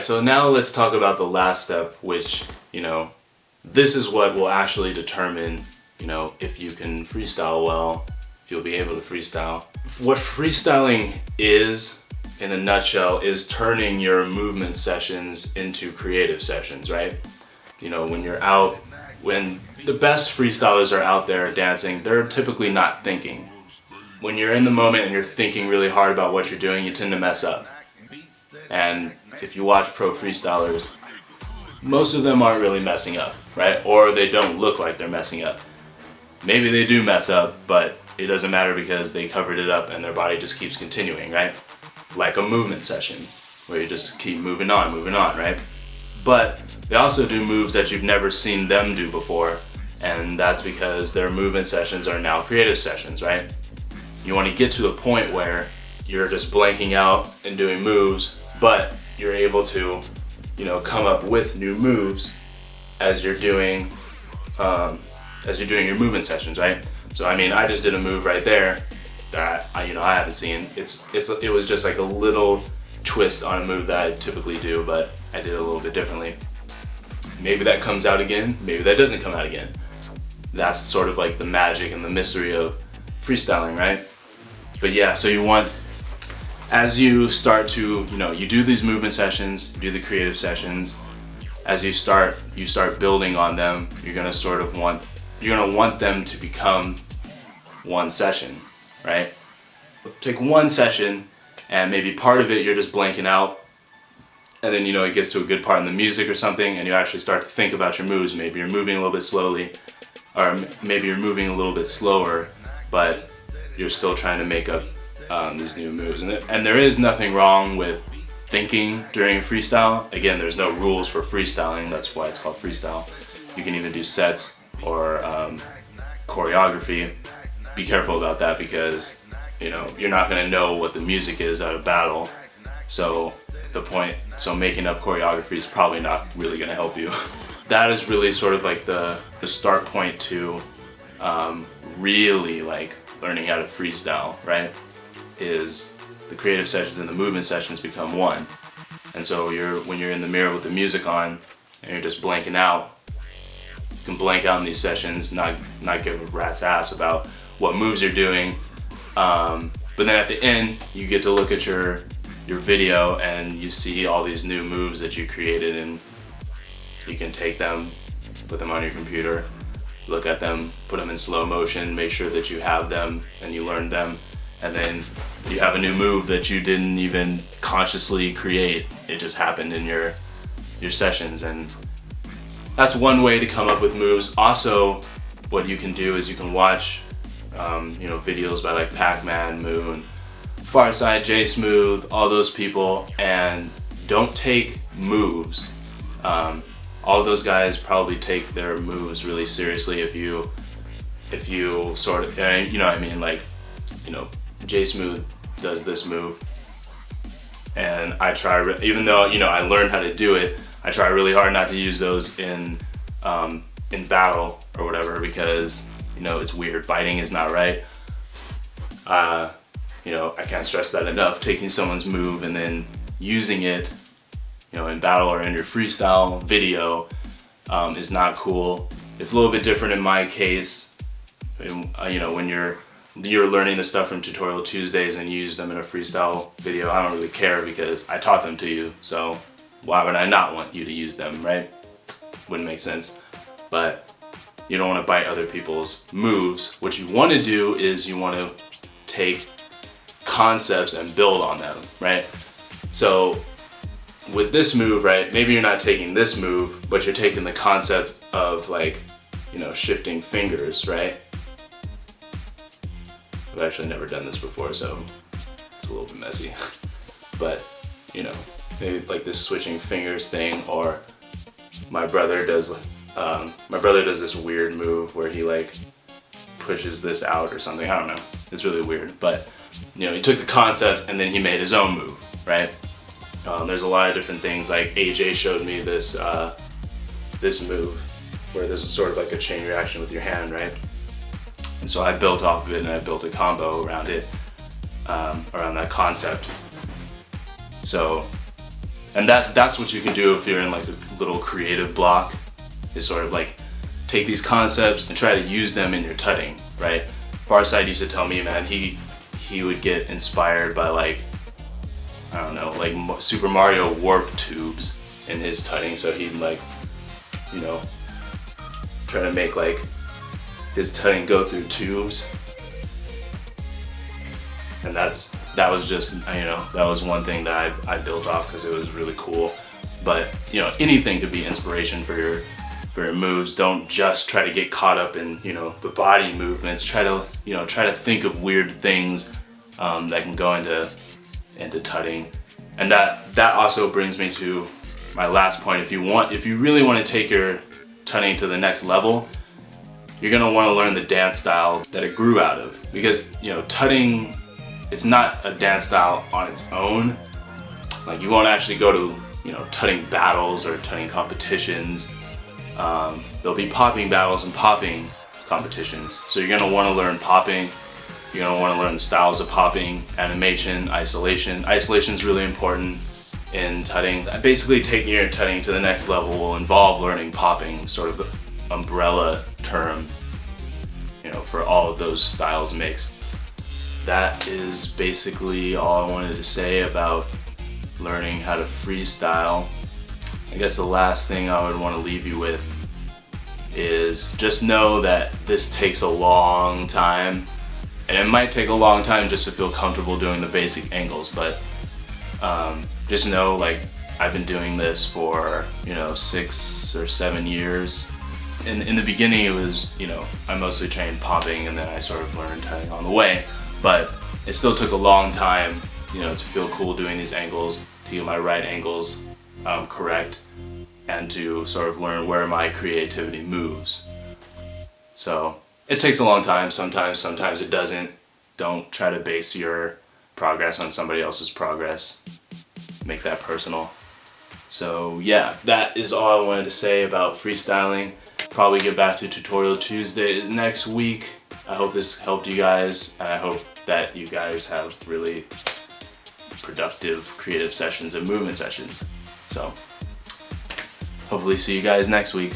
so now let's talk about the last step, which, this is what will actually determine, if you can freestyle well, if you'll be able to freestyle. What freestyling is, in a nutshell, is turning your movement sessions into creative sessions, right? When you're out, when the best freestylers are out there dancing, they're typically not thinking. When you're in the moment and you're thinking really hard about what you're doing, you tend to mess up. And if you watch pro freestylers, most of them aren't really messing up, right? Or they don't look like they're messing up. Maybe they do mess up, but it doesn't matter because they covered it up and their body just keeps continuing, right? Like a movement session where you just keep moving on, right? But they also do moves that you've never seen them do before, and that's because their movement sessions are now creative sessions, right? You want to get to the point where you're just blanking out and doing moves, but you're able to, come up with new moves as you're doing your movement sessions, right? So I just did a move right there that I haven't seen. It was just like a little twist on a move that I typically do, but I did it a little bit differently. Maybe that comes out again, maybe that doesn't come out again. That's sort of like the magic and the mystery of freestyling, right? But yeah, so you want, as you start to, you do these movement sessions, you do the creative sessions, as you start building on them, you're gonna want them to become one session, right? Take one session and maybe part of it you're just blanking out, and then it gets to a good part in the music or something and you actually start to think about your moves. Maybe you're moving a little bit slowly, or maybe you're moving a little bit slower, but you're still trying to make up these new moves. And there is nothing wrong with thinking during a freestyle. Again, there's no rules for freestyling, that's why it's called freestyle. You can even do sets or choreography. Be careful about that because you're not going to know what the music is at a battle. So making up choreography is probably not really going to help you. That is really sort of like the start point to really like learning how to freestyle, right? Is the creative sessions and the movement sessions become one. And so when you're in the mirror with the music on and you're just blanking out, you can blank out in these sessions, not give a rat's ass about what moves you're doing. But then at the end, you get to look at your video and you see all these new moves that you created, and you can take them, put them on your computer, look at them, put them in slow motion, make sure that you have them and you learned them, and then you have a new move that you didn't even consciously create. It just happened in your sessions, and that's one way to come up with moves. Also, what you can do is you can watch videos by like Pac-Man, Moon, Farside, J Smooth, all those people, and don't take moves. All of those guys probably take their moves really seriously if you sort of, J Smooth does this move, and I try, even though I learned how to do it, I try really hard not to use those in battle or whatever, because it's weird. Biting is not right. I can't stress that enough. Taking someone's move and then using it, in battle or in your freestyle video, is not cool. It's a little bit different in my case. When you're learning the stuff from Tutorial Tuesdays and you use them in a freestyle video, I don't really care because I taught them to you. So why would I not want you to use them, right? Wouldn't make sense. But you don't want to bite other people's moves. What you want to do is you want to take concepts and build on them, right? So with this move, right, maybe you're not taking this move, but you're taking the concept of like, shifting fingers, right? I've actually never done this before, so it's a little bit messy. But, maybe like this switching fingers thing, or my brother does this weird move where he like pushes this out or something. I don't know. It's really weird, but he took the concept and then he made his own move, right? There's a lot of different things. Like AJ showed me this move where there's sort of like a chain reaction with your hand, right? And so I built off of it and I built a combo around it, around that concept. So, And that's what you can do if you're in like a little creative block, is sort of like take these concepts and try to use them in your tutting, right? Farside used to tell me, man, he would get inspired by like, I don't know, like Super Mario warp tubes in his tutting, so he'd like, you know, try to make like his tutting go through tubes. And that was just, you know, that was one thing that I built off because it was really cool. But, you know, anything could be inspiration for your moves. Don't just try to get caught up in, you know, the body movements. Try to think of weird things that can go into tutting. And that also brings me to my last point. If you really want to take your tutting to the next level, you're gonna want to learn the dance style that it grew out of. Because, you know, tutting, it's not a dance style on its own. Like, you won't actually go to, you know, tutting battles or tutting competitions. There'll be popping battles and popping competitions. So you're gonna want to learn popping. You're gonna want to learn the styles of popping, animation, isolation. Isolation is really important in tutting. Basically, taking your tutting to the next level will involve learning popping, sort of the umbrella term, you know, for all of those styles mixed. That is basically all I wanted to say about learning how to freestyle. I guess the last thing I would want to leave you with is just know that this takes a long time, and it might take a long time just to feel comfortable doing the basic angles, but just know, like, I've been doing this for, you know, 6 or 7 years. In the beginning, it was, you know, I mostly trained popping, and then I sort of learned tutting on the way. But it still took a long time, you know, to feel cool doing these angles, to get my right angles correct, and to sort of learn where my creativity moves. So it takes a long time. Sometimes it doesn't. Don't try to base your progress on somebody else's progress. Make that personal. So yeah, that is all I wanted to say about freestyling. Probably get back to Tutorial Tuesdays next week. I hope this helped you guys, and I hope that you guys have really productive creative sessions and movement sessions. So hopefully see you guys next week.